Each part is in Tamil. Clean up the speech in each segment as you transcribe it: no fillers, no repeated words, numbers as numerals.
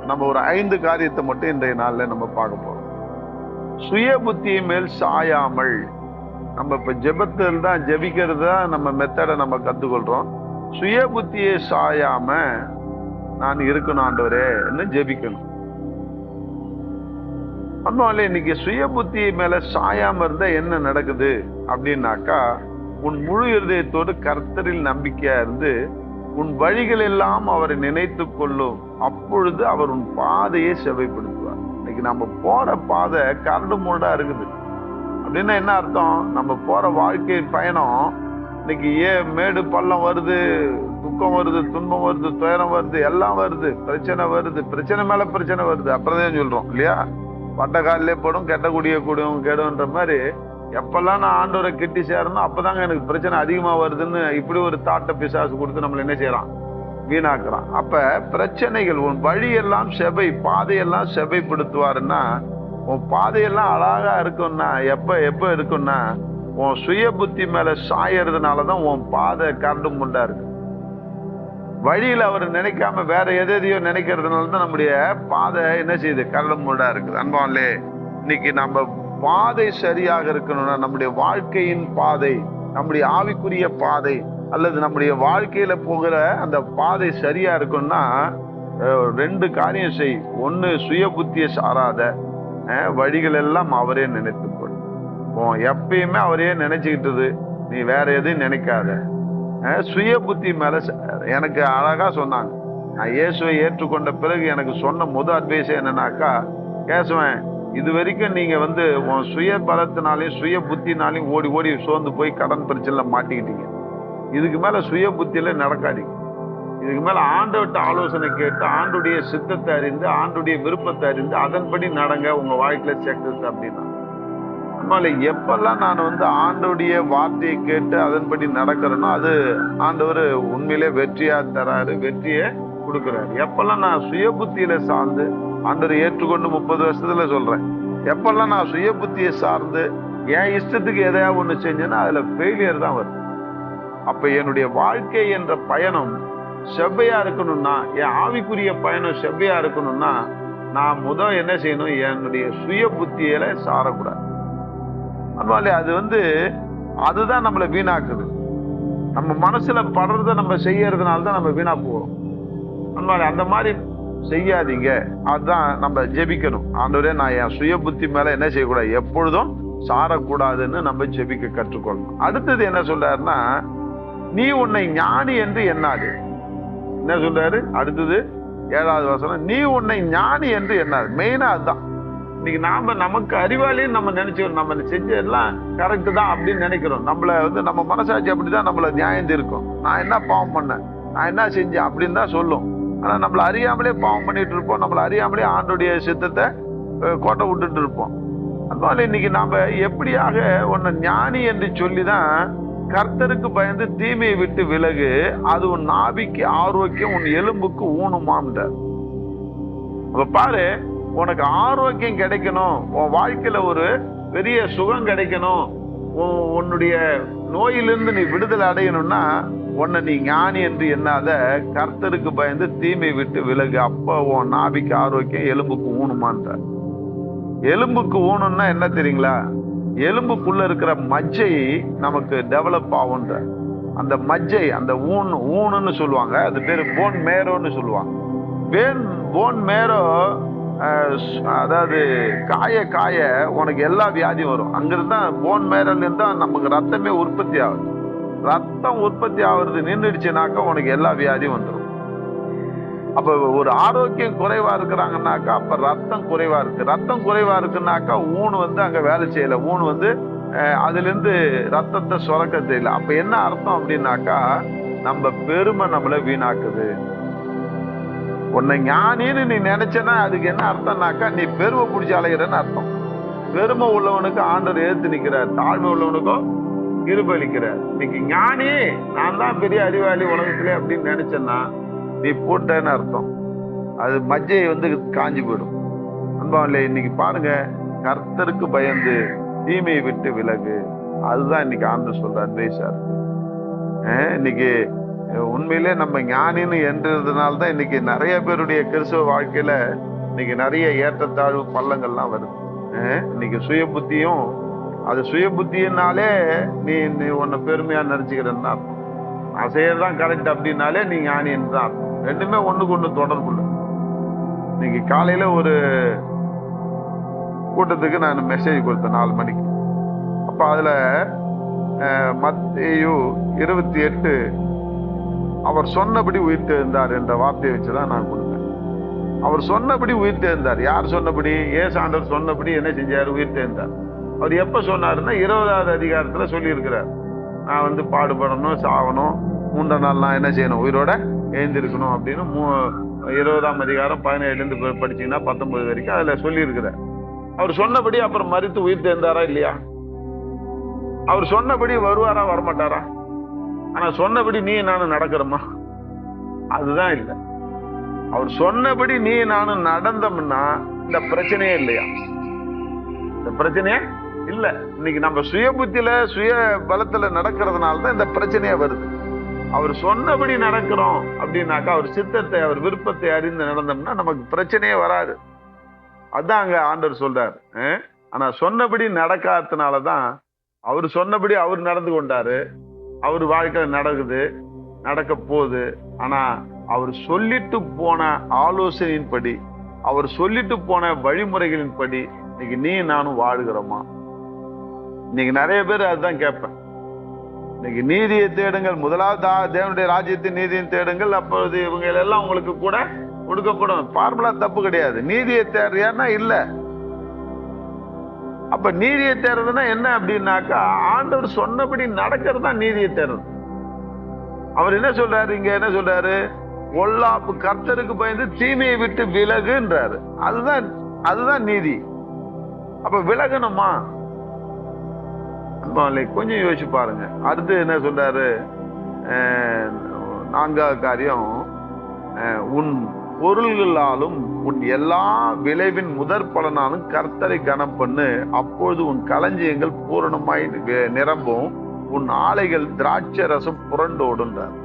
நம்ம ஒரு 5 காரியத்தை மட்டும் இன்றைய நாள்ல நம்ம பார்க்க போறோம். சுய புத்தி மேல் சாயாமல். நம்ம இப்ப ஜெபத்தில் தான் ஜெபிக்கிறது தான் நம்ம மெத்தடை நம்ம கத்துக்கொள்றோம். சுய புத்தியை சாயாம நான் இருக்கணும் ஆண்டவரே என்று ஜெபிக்கணும். அதனால இன்னைக்கு சுய புத்தி மேல சாயாம இருந்தா என்ன நடக்குது அப்படின்னாக்கா, உன் முழு இருதயத்தோடு கர்த்தரில் நம்பிக்கையா இருந்து உன் வழிகள் எல்லாம் அவரை நினைத்து கொள்ளும். அப்பொழுது அவர் உன் பாதையை செவைப்படுத்துவார். இன்னைக்கு நம்ம போற பாதை கரடு முரடா இருக்குது அப்படின்னா என்ன அர்த்தம்? நம்ம போற வாழ்க்கை பயணம் இன்னைக்கு மேடு பள்ளம் வருது, துக்கம் வருது, துன்பம் வருது, துயரம் வருது, எல்லாம் வருது, பிரச்சனை வருது, பிரச்சனை மேல பிரச்சனை வருது. அப்புறம் சொல்றோம் இல்லையா, பட்ட காலிலே போடும் கெட்ட குடிய கூடும் கெடுன்ற மாதிரி எப்பெல்லாம் நான் ஆண்டவரை கிட்டி சேரணும் அப்பதாங்க எனக்கு பிரச்சனை அதிகமா வருதுன்னு இப்படி ஒரு தாட்ட பிசாசு கொடுத்து நம்மள என்ன செய்யறான், வீணாக்குறான். அப்ப பிரச்சனைகள் உன் வழியெல்லாம் பாதையெல்லாம் செவைப்படுத்துவாருன்னா, உன் பாதையெல்லாம் அழகா இருக்கும்னா எப்ப இருக்கும்னா, உன் சுய புத்தி மேல சாயறதுனாலதான் உன் பாதை கரடு முண்டா இருக்கு. வழியில அவர் நினைக்காம வேற எதையோ நினைக்கிறதுனாலதான் நம்முடைய பாதை என்ன செய்யுது, கரடு முண்டா இருக்குது. அன்பாலே இன்னைக்கு நம்ம பாதை சரியாக இருக்கணும்னா, நம்முடைய வாழ்க்கையின் பாதை, நம்முடைய ஆவிக்குரிய பாதை அல்லது நம்முடைய வாழ்க்கையில போகிற அந்த பாதை சரியா இருக்கும்னா 2 காரியம் செய். ஒண்ணு, சுய புத்தியை சாராத வழிகள் எல்லாம் அவரே நினைத்துக்கொள். எப்பயுமே அவரையே நினைச்சுக்கிட்டது, நீ வேற எதையும் நினைக்காத. சுய புத்தி மேல எனக்கு அழகா சொன்னாங்க. நான் இயேசுவை ஏற்றுக்கொண்ட பிறகு எனக்கு சொன்ன முதல் அட்வைஸ் என்னன்னாக்கா, கேசவன், இது வரைக்கும் நீங்க உன் சுய பலத்தினாலையும் சுய புத்தினாலையும் ஓடி ஓடி சோர்ந்து போய் கடன் பிரச்சனைல மாட்டிக்கிட்டீங்க. இதுக்கு மேல சுய புத்தியில நடக்காதீங்க. இதுக்கு மேல ஆண்டவர்கிட்ட ஆலோசனை கேட்டு ஆண்டுடைய சித்தத்தை அறிந்து ஆண்டுடைய விருப்பத்தை அறிந்து அதன்படி நடங்க, உங்க வாழ்க்கையில சக்சஸ் அப்படின்னா. அதனால எப்பெல்லாம் நான் ஆண்டவருடைய வார்த்தையை கேட்டு அதன்படி நடக்கிறேனோ அது ஆண்டவர் உண்மையிலே வெற்றியா தராரு, வெற்றியை கொடுக்குறாரு. எப்பெல்லாம் நான் சுய புத்தியில சார்ந்து ஆண்டவரை ஏற்றுக்கொண்டு 30 வருஷத்துல சொல்றேன், எப்பெல்லாம் நான் சுய புத்தியை சார்ந்து என் இஷ்டத்துக்கு எதையாவது ஒண்ணு செஞ்சேன்னா அதுல ஃபெயிலியர் தான் வருது. அப்ப என்னுடைய வாழ்க்கை என்ற பயணம் செவ்வையா இருக்கணும்னா, என் ஆவிக்குரிய பயணம் செவ்வையா இருக்கணும்னா, நான் என்ன செய்யணும், என்னுடைய சுய புத்தியில சாரக்கூடாது. அதனால அது அதுதான் நம்மளை வீணாக்குது. நம்ம மனசுல படுறத நம்ம செய்யறதுனாலதான் நம்ம வீணா போறோம். அதனால அந்த மாதிரி செய்யாதீங்க. அதுதான் நம்ம ஜெபிக்கணும். ஆண்டவரே, நான் என் சுய புத்தி மேல என்ன செய்யக்கூடாது, எப்பொழுதும் சாரக்கூடாதுன்னு நம்ம ஜெபிக்க கற்றுக்கொள்ளணும். அடுத்தது என்ன சொல்றாருன்னா, நீ உன்னை ஞானி என்று எண்ணாது. என்ன சொல்றாரு அடுத்தது 7வது வசனம், நீ உன்னை ஞானி என்று எண்ணாது. மெயினா அதுதான். இன்னைக்கு நமக்கு அறிவாளின்னு நம்ம நினைச்சுக்கிறோம், நம்ம செஞ்சதெல்லாம் கரெக்ட் தான் அப்படின்னு நினைக்கிறோம். நம்மள நம்ம மனசாட்சி அப்படிதான் நம்மள நியாயம் இருக்கும். நான் என்ன பாவம் பண்ணேன், நான் என்ன செஞ்சேன் அப்படின்னு தான் சொல்லும். ஆனா நம்மள அறியாமலே பாவம் பண்ணிட்டு இருப்போம், நம்மள அறியாமலே ஆண்டுடைய சித்தத்தை கோட்டை விட்டுட்டு இருப்போம். அதனால இன்னைக்கு நாம எப்படியாக உன்னை ஞானி என்று சொல்லிதான் கர்த்தருக்கு பயந்து தீமையை விட்டு விலகு, அது உன் நாபிக்கு ஆரோக்கியம், உன் எலும்புக்கு ஊனுமாம்ன்றார். அப்ப பாரு, உனக்கு ஆரோக்கியம் கிடைக்கணும், உன் வாழ்க்கையில ஒரு பெரிய சுகம் கிடைக்கணும், உன்னுடைய நோயிலிருந்து நீ விடுதலை அடையணும்னா உன்னை நீ ஞானி என்று எண்ணாத, கர்த்தருக்கு பயந்து தீமை விட்டு விலகு, அப்ப உன் நாபிக்கு ஆரோக்கியம், எலும்புக்கு ஊனுமான்றார். எலும்புக்கு ஊனும்னா என்ன தெரியுங்களா, எலும்புக்குள்ள இருக்கிற மஜ்ஜை நமக்கு டெவலப் ஆகுன்ற அந்த மஜ்ஜை, அந்த ஊனுன்னு சொல்லுவாங்க, அது பேரு போன் மேரோன்னு சொல்லுவாங்க. போன் மேரோ அதாவது காய காய உனக்கு எல்லா வியாதியும் வரும். அங்கிருந்து தான் போன் மேரோல இருந்தா நமக்கு ரத்தமே உற்பத்தி ஆகுது. ரத்தம் உற்பத்தி ஆகுறது நின்றுடுச்சுனாக்கா உனக்கு எல்லா வியாதியும் வந்துடும். அப்ப ஒரு ஆரோக்கியம் குறைவா இருக்கிறாங்கன்னாக்கா அப்ப ரத்தம் குறைவா இருக்கு. ரத்தம் குறைவா இருக்குன்னாக்கா ஊனு அங்க வேலை செய்யல, ஊனு அதுல இருந்து ரத்தத்தை சுரக்க தெரியல. அப்ப என்ன அர்த்தம் அப்படின்னாக்கா, நம்ம பெருமை நம்மள வீணாக்குது. உன்னை ஞானின்னு நீ நினைச்சனா அதுக்கு என்ன அர்த்தம்னாக்கா, நீ பெருமை பிடிச்சி அலைகிறன்னு அர்த்தம். பெருமை உள்ளவனுக்கு ஆண்டவர் எதிர்த்து நிற்கிறார், தாழ்மை உள்ளவனுக்கும் கிருபை அளிக்கிறார். இன்னைக்கு ஞானி நான் தான் பெரிய அறிவாளி உலகத்திலே அப்படின்னு நினைச்சேன்னா நீ போட்டேன்னு அர்த்தம். அது மஜ்ஜை காஞ்சி போயிடும். அன்பாவில்லை, இன்னைக்கு பாருங்க, கர்த்தருக்கு பயந்து தீமையை விட்டு விலகு, அதுதான் இன்னைக்கு ஆண்டு சொல்ற அட்வைஸா இருக்கு. இன்னைக்கு உண்மையிலே நம்ம ஞானின்னு என்றதுனால்தான் இன்னைக்கு நிறைய பேருடைய கிறிஸ்துவ வாழ்க்கையில இன்னைக்கு நிறைய ஏற்றத்தாழ்வு பள்ளங்கள்லாம் வருது. இன்னைக்கு சுய புத்தியும், அது சுய புத்தியினாலே நீ உன்னை பெருமையா நினைச்சுக்கிறன்னா, அசையதான் கரெக்ட் அப்படின்னாலே நீ ஞானின்னு தான். ரெண்டுமே ஒண்ணுக்கு ஒண்ணு தொடர்பு இல்லை. இன்னைக்கு காலையில ஒரு கூட்டத்துக்கு நான் மெசேஜ் கொடுத்தேன் 4 மணிக்கு. அப்ப அதுல மத்தேயு 28 அவர் சொன்னபடி உயிர்த்தெழுந்தார் என்ற வார்த்தையை வச்சுதான் நான் கொடுத்தேன். அவர் சொன்னபடி உயிர்த்தெழுந்தார். யார் சொன்னபடி? இயேசு ஆண்டவர் சொன்னபடி என்ன செஞ்சார்? உயிர்த்தெழுந்தார். அவர் எப்ப சொன்னாருன்னா 20வது அதிகாரத்துல சொல்லி இருக்கிறார். நான் பாடுபடணும், சாகணும், 3ஆம் நாள் நான் என்ன செய்யணும்? உயிரோட எழுந்திருக்கணும் அப்படின்னு 20ஆம் அதிகாரம் 17 படிச்சீங்கன்னா 19 வரைக்கும் அதுல சொல்லி இருக்கிறார். அவர் சொன்னபடி அப்புறம் மரித்து உயிர்த்தெழுந்தாரா இல்லையா? அவர் சொன்னபடி வருவாரா வரமாட்டாரா? ஆனா சொன்னபடி நீ நானும் நடக்கிறோமா? அதுதான் இல்லை. அவர் சொன்னபடி நீ நானும் நடந்தோம்னா இந்த பிரச்சனையே இல்லையா? இந்த பிரச்சனையே இல்ல. இன்னைக்கு நம்ம சுய புத்தியில சுய பலத்துல நடக்கிறதுனாலதான் இந்த பிரச்சனையே வருது. அவர் சொன்னபடி நடக்கிறோம் அப்படின்னாக்கா, அவர் சித்தத்தை, அவர் விருப்பத்தை அறிந்து நடந்தோம்னா நமக்கு பிரச்சனையே வராது. அதான் அங்க ஆண்டவர் சொல்றாரு. ஆனா சொன்னபடி நடக்காததுனாலதான், அவர் சொன்னபடி அவர் நடந்து கொண்டாரு, அவர் வாழ்க்கை நடக்குது, நடக்க போகுது. ஆனா அவர் சொல்லிட்டு போன ஆலோசனையின்படி, அவர் சொல்லிட்டு போன வழிமுறைகளின்படி இன்னைக்கு நீ நானும் வாழ்கிறோமா? இன்னைக்கு நிறைய பேர் அதுதான் கேட்பேன். இன்னைக்கு நீதியை தேடுங்கள், முதலாவது தேவனுடைய ராஜ்யத்தின் நீதியை தேடுங்கள், அப்போது இவங்க எல்லாம் உங்களுக்கு கூட கொடுக்கப்படும். ஃபார்முலா தப்பு கிடையாது. நீதியை தேடுறியான்னா இல்ல. அப்ப நீதியை தேடுறதுன்னா என்ன அப்படின்னாக்கா, ஆண்டவர் சொன்னபடி நடக்கிறது தான் நீதியை தேடுறது. அவர் என்ன சொல்றாரு? இங்க என்ன சொல்றாரு? பொல்லாப்பு கர்த்தருக்கு பயந்து தீமையை விட்டு விலகுன்றாரு. அதுதான் நீதி. அப்ப விலகணுமா? கொஞ்சம் யோசிச்சு பாருங்க. அடுத்து என்ன சொல்றாரு? 4வது காரியம், உன் பொருள்களாலும் உன் எல்லா விளைவின் முதற் பலனாலும் கர்த்தரை கனம் பண்ணு, அப்பொழுது உன் களஞ்சியங்கள் பூரணமாய் நிரம்பும், உன் ஆலைகள் திராட்சை ரசம் புரண்டோடுன்றார்.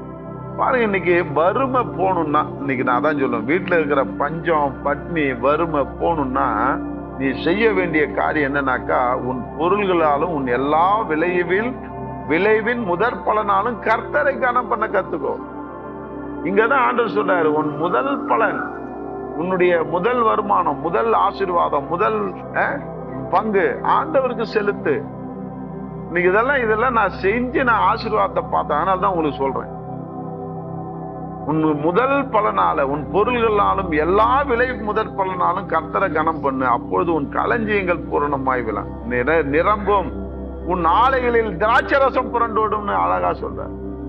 பாருங்க, இன்னைக்கு வறுமை போகணும்னா, இன்னைக்கு நான் தான் சொல்லுவேன், வீட்டுல இருக்கிற பஞ்சம், பட்னி, வறுமை போகணும்னா நீ செய்ய வேண்டிய காரியம் என்னன்னாக்கா, உன் பொருள்களாலும் உன் எல்லா விளைவின் முதற் பலனாலும் கர்த்தரை கனம் பண்ண கத்துக்கோ. இங்கதான் ஆண்டவர் சொல்றாரு, உன் முதல் பலன், உன்னுடைய முதல் வருமானம், முதல் ஆசீர்வாதம், முதல் பங்கு ஆண்டவருக்கு செலுத்து. இன்னைக்கு இதெல்லாம் நான் செஞ்சு நான் ஆசீர்வாதத்தை பார்த்தேன். அதனால தான் உங்களுக்கு சொல்றேன், உன் முதல் பலனால, உன் பொருள்களாலும் எல்லா விலை முதற் பலனாலும் கர்த்தரை கனம் பண்ணு, அப்பொழுது உன் களஞ்சியங்கள் பூரணமாய் நிரம்பும், உன் ஆலைகளில் திராட்சை ரசம் புரண்டோடும்னு அழகா சொல்ற.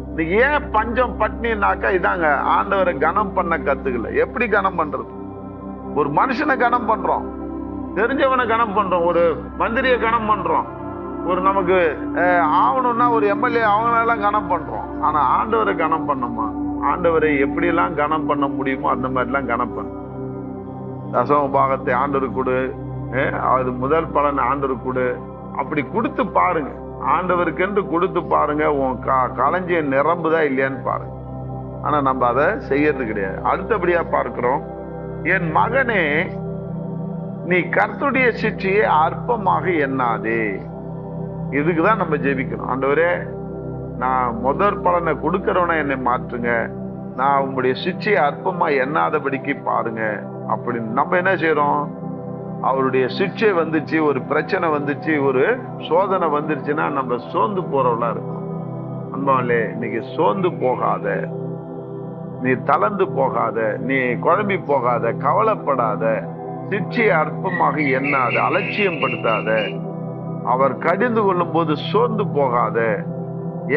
இன்னைக்கு ஏன் பஞ்சம் பட்னின்னாக்கா இதாங்க, ஆண்டவரை கனம் பண்ண கத்துக்கல. எப்படி கனம் பண்றது? ஒரு மனுஷனை கனம் பண்றோம், தெரிஞ்சவனை கனம் பண்றோம், ஒரு மந்திரியை கனம் பண்றோம், ஒரு நமக்கு ஆகணும்னா ஒரு எம்எல்ஏ அவங்களெல்லாம் கனம் பண்றோம். ஆனா ஆண்டவரை கனம் பண்ணோமா? ஆண்டவரை எப்படி எல்லாம் கனம் பண்ண முடியுமோ அந்த மாதிரி எல்லாம் கனம் பண்ண. தசம பாகத்தை ஆண்டவருக்கு கொடு, அது முதல் பலன் ஆண்டவருக்கு கொடு. அப்படி கொடுத்து பாருங்க, ஆண்டவருக்கென்று கொடுத்து பாருங்க, உன் களஞ்சியம் நிரம்புதா இல்லையான்னு பாருங்க. ஆனா நம்ம அதை செய்யறது கிடையாது. அடுத்தபடியா பார்க்கிறோம், என் மகனே நீ கர்த்தருடைய சிட்சையை அற்பமாக எண்ணாதே. இதுக்குதான் நம்ம ஜெபிக்கணும். ஆண்டவரே, நான் முதற் பலனை கொடுக்கிறவன என்னை மாற்றுங்க, நான் உங்களுடைய சிட்சையை அற்பமா எண்ணாதபடிக்கு பாருங்க அப்படின்னு நம்ம என்ன செய்யறோம்? அவருடைய சிட்சை வந்துச்சு, ஒரு பிரச்சனை வந்துச்சு, ஒரு சோதனை வந்துருச்சுன்னா நம்ம சோர்ந்து போறவளா இருக்கும். அன்பாலே, இன்னைக்கு சோர்ந்து போகாத, நீ தளர்ந்து போகாத, நீ குழம்பி போகாத, கவலைப்படாத, சிட்சையை அற்பமாக எண்ணாத, அலட்சியம் படுத்தாத, அவர் கடிந்து கொள்ளும் போது சோர்ந்து போகாத.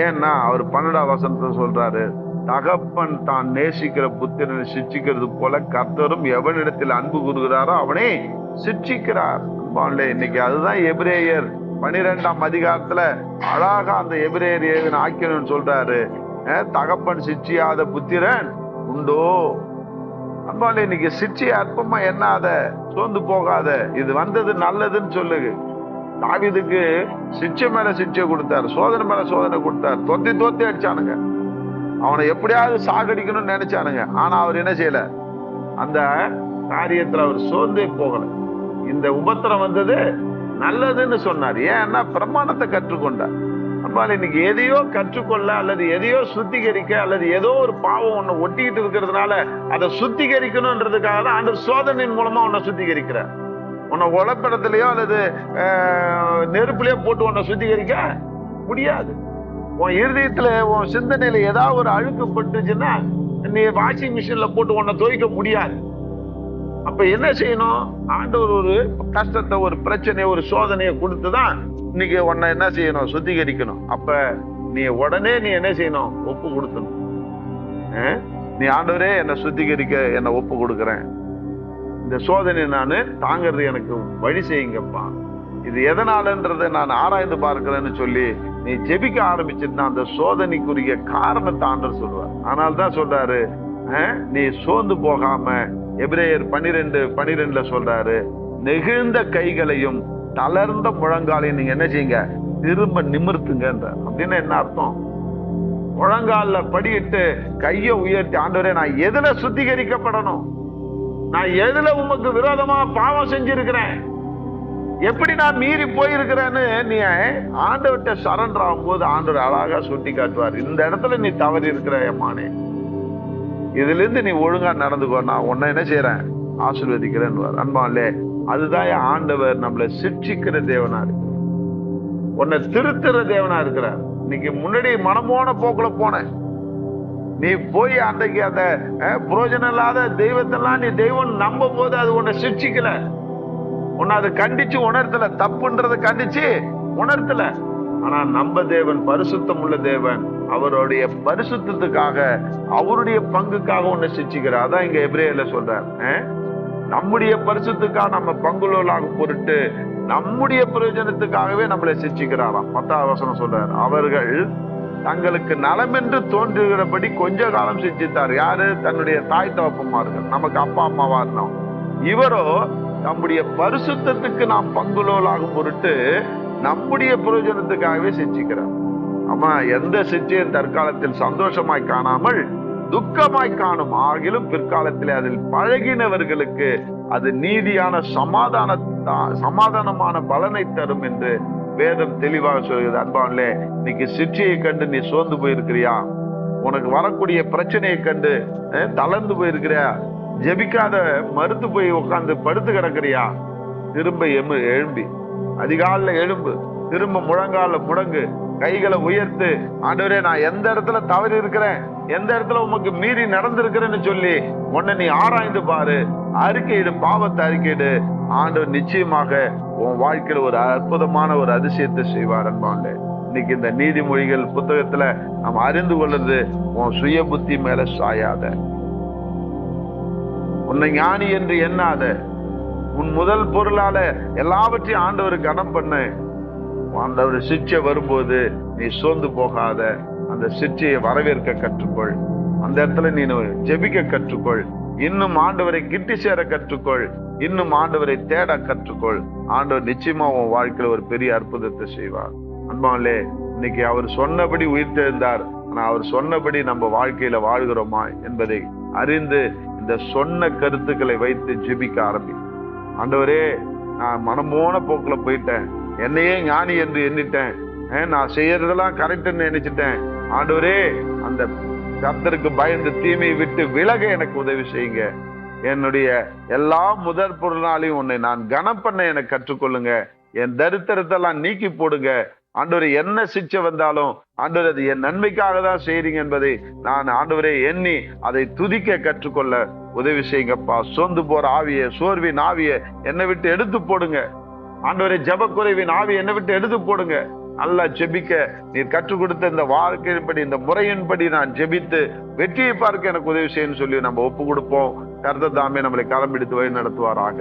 ஏன்னா அவர் 12ஆம் வசனத்தை சொல்றாரு, தகப்பன் தான் நேசிக்கிற புத்திரனை சிட்சிக்கிறது போல கர்த்தரும் எவனிடத்தில் அன்பு கூறுகிறாரோ அவனை சிட்சிக்கிறார். இன்னைக்கு அதுதான் எபிரேயர் 12ஆம் அதிகாரத்துல அழகா அந்த எபிரேயர் ஏவின் ஆக்கியன்னு சொல்றாரு, தகப்பன் சிட்சியாத புத்திரன் உண்டோ? அன்பாலே, இன்னைக்கு சிட்சையை அற்பமா எண்ணாத, சோர்ந்து போகாத, இது வந்தது நல்லதுன்னு சொல்லுங்க. தாவீதுக்கு சிட்சை மேல சிட்சை கொடுத்தார், சோதனை மேல சோதனை கொடுத்தார், தொத்தி அடிச்சானுங்க. அவனை எப்படியாவது சாகடிக்கணும்னு நினைச்சானுங்க. ஆனா அவர் என்ன செய்யல, அந்த காரியத்துல அவர் சோர்ந்தே போகல. இந்த உபத்திரம் வந்தது நல்லதுன்னு சொன்னார். ஏன்னா பிரமாணத்தை கற்றுக்கொண்டார். நம்மளால இன்னைக்கு எதையோ கற்றுக்கொள்ள அல்லது எதையோ சுத்திகரிக்க அல்லது ஏதோ ஒரு பாவம் ஒண்ணு ஒட்டிக்கிட்டு இருக்கிறதுனால அதை சுத்திகரிக்கணும்ன்றதுக்காக தான் ஆண்டவர் சோதனையின் மூலமா உன்னை சுத்திகரிக்கிறார். உன்னை உழப்பிடத்திலேயோ அல்லது நெருப்புலயோ போட்டு உன்னை சுத்திகரிக்க முடியாது. உன் இருதயத்துல உன் சிந்தனையில ஏதாவது ஒரு அழுக்கு பட்டுச்சுன்னா நீ வாஷிங் மிஷின்ல போட்டு உன்னை துவைக்க முடியாது. அப்ப என்ன செய்யணும், ஆண்டவர் ஒரு கஷ்டத்தை, ஒரு பிரச்சனையை, ஒரு சோதனையை கொடுத்துதான் இன்னைக்கு உன்னை என்ன செய்யணும், சுத்திகரிக்கணும். அப்ப நீ உடனே நீ என்ன செய்யணும், ஒப்பு கொடுக்கணும். நீ ஆண்டவரே என்னை சுத்திகரிக்க என்னை ஒப்பு கொடுக்குறேன், இந்த சோதனை நான் தாங்கிறது எனக்கு வழி செய்யுங்கப்பா, இது எதனாலன்றதை நான் ஆராய்ந்து பார்க்கிறேன்னு சொல்லி நீ ஜெபிக்க ஆரம்பிச்சுட்டு அந்த சோதனைக்குரிய காரணத்தை ஆண்டவர் சொல்றார். ஆனால் தான் சொல்றாரு, நீ சோர்ந்து போகாம எபிரேயர் 12:12 சொல்றாரு, நெகிழ்ந்த கைகளையும் தளர்ந்த முழங்காலையும் நீங்க என்ன செய்யுங்க, திரும்ப நிமிர்த்துங்க. அப்படின்னு என்ன அர்த்தம்? முழங்கால படியிட்டு கையை உயர்த்தி, ஆண்டவரே நான் எதுல சுத்திகரிக்கப்படணும், நான் எதுல உமக்கு விரோதமா பாவம் செஞ்சிருக்கிறேன், எப்படி நான் மீறி போயிருக்கிறேன்னு நீ ஆண்டவர்கிட்ட சரண்டர் ஆகும்போது ஆண்டவர் அழகா சுட்டி காட்டுவார். இந்த இடத்துல நீ தவறி இருக்கிற எம்மானே, இதுல இருந்து நீ ஒழுங்கா நடந்துக்கோ, நான் உன்னை என்ன செய்யறேன், ஆசீர்வதிக்கிறேன்னு. அன்பாலே, அதுதான் ஆண்டவர் நம்மளை சிட்சிக்கிற தேவனா இருக்கு, உன்னை திருத்துற தேவனா இருக்கிறார். இன்னைக்கு முன்னாடி மனமோன போக்குல போன நீ போய் அன்றைக்கு அந்த புரோஜனம் இல்லாத தெய்வத்தெல்லாம் நீ தெய்வம் நம்பும் போது அது உன்னை சிட்சிக்கல, உன்னை அது கண்டிச்சு உணர்த்தல, தப்புன்றதை கண்டிச்சு உணர்த்தல. ஆனா நம்ம தேவன் பரிசுத்தம் உள்ள தேவன், அவருடைய பரிசுத்தத்துக்காக அவருடைய பங்குக்காக உன்னை சிச்சிக்கிறார். அதான் இங்க எபிரேயர்ல சொல்றார், நம்முடைய பரிசுத்துக்காக நம்ம பங்குள்ளவர்களாக பொருட்டு நம்முடைய பிரயோஜனத்துக்காகவே நம்மளை சிச்சிக்கிறாராம். 10வது வசனம் சொல்றார், அவர்கள் தங்களுக்கு நலம் என்று தோன்றுகிறபடி கொஞ்ச காலம் சிச்சித்தார். யாரு? தன்னுடைய தாய் தகப்பன்மார்கள், நமக்கு அப்பா அம்மாவா இருந்தோம். இவரோ நம்முடைய பரிசுத்தத்துக்கு நாம் பங்குள்ளவர்களாக பொருட்டு நம்முடைய பிரயோஜனத்துக்காகவே சிச்சிக்கிறார். ஆமா, எந்த சிச்சையும் தற்காலத்தில் சந்தோஷமாய் காணாமல் துக்கமாய் காணும், ஆகிலும் பிற்காலத்திலே அதில் பழகினவர்களுக்கு அது நீதியான சமாதானமான பலனை தரும் என்று வேதம் தெளிவாக சொல்கிறது. அன்பானே, இன்னைக்கு சிச்சையை கண்டு நீ சோர்ந்து போயிருக்கிறியா? உனக்கு வரக்கூடிய பிரச்சனையை கண்டு தளர்ந்து போயிருக்கிறியா? ஜெபிக்காத மறுத்து போய் உட்கார்ந்து படுத்து கிடக்கிறியா? திரும்ப எழும்பி அதிகாலைல எழும்பு, திரும்ப முழங்கால முடங்கு, கைகளை உயர்த்து, ஆண்டவரே நான் எந்த இடத்துல தவறி இருக்கிறேன், எந்த இடத்துல உமக்கு மீறி நடந்திருக்கிறேன்னு சொல்லி உன்னை நீ ஆராய்ந்து பாரு, அறிக்கையிடு, பாவத்தை அறிக்கையிடு. ஆண்டவர் நிச்சயமாக உன் வாழ்க்கையில ஒரு அற்புதமான ஒரு அதிசயத்தை செய்வார். அன்பாண்டே, இன்னைக்கு இந்த நீதிமொழிகள் புத்தகத்துல நாம் அறிந்து கொள்றது, உன் சுய புத்தி மேல சாயாத, உன்னை ஞானி என்று எண்ணாத, உன் முதல் பொருளால எல்லாவற்றையும் ஆண்டவர் கனம் பண்ண. ஆண்டவர் சிற்சை வரும்போது நீ சோர்ந்து போகாத, அந்த சிற்சையை வரவேற்க கற்றுக்கொள். அந்த இடத்துல நீ ஜெபிக்க கற்றுக்கொள். இன்னும் ஆண்டவரை கிட்டி சேர கற்றுக்கொள். இன்னும் ஆண்டவரை தேட கற்றுக்கொள். ஆண்டவர் நிச்சயமா உன் வாழ்க்கையில ஒரு பெரிய அற்புதத்தை செய்வார். அன்பாலே, இன்னைக்கு அவர் சொன்னபடி உயிர்த்தெழுந்தார். ஆனா அவர் சொன்னபடி நம்ம வாழ்க்கையில வாழ்கிறோமா என்பதை அறிந்து இந்த சொன்ன கருத்துக்களை வைத்து ஜெபிக்க ஆரம்பி. ஆண்டவரே, நான் மனமோன போக்குல போயிட்டேன், என்னையே ஞானி என்று எண்ணிட்டேன், நான் செய்யறதெல்லாம் கரெக்ட்னு நினைச்சிட்டேன். ஆண்டவரே, அந்த கர்த்தருக்கு பயந்து தீமையை விட்டு விலக எனக்கு உதவி செய்யுங்க. என்னுடைய எல்லா முதற் பொருளாலையும் உன்னை நான் கனம் பண்ண எனக்கு கற்றுக்கொள்ளுங்க. என் தரித்திரத்தெல்லாம் நீக்கி போடுங்க. ஆண்டவரே, என்ன சிச்சை வந்தாலும் ஆண்டவர் அது என் நன்மைக்காக தான் செய்றீங்க என்பதை நான் ஆண்டவரே எண்ணி அதை துதிக்க கற்றுக்கொள்ள உதவி செய்யுங்கப்பா. சோர்ந்து போற ஆவிய, சோர்வின் ஆவிய என்னை விட்டு எடுத்து போடுங்க. ஆண்டவரே, ஜெபக்குறைவின் ஆவிய என்னை விட்டு எடுத்து போடுங்க. நல்லா ஜெபிக்க நீர் கற்றுக் கொடுத்த இந்த வாழ்க்கையின்படி, இந்த முறையின்படி நான் ஜெபித்து வெற்றியை பார்க்க எனக்கு உதவி செய்யணும்னு சொல்லி நம்ம ஒப்பு கொடுப்போம். கர்த்தர் தாமே நம்மளை களம் பிடித்து வழி நடத்துவாராக.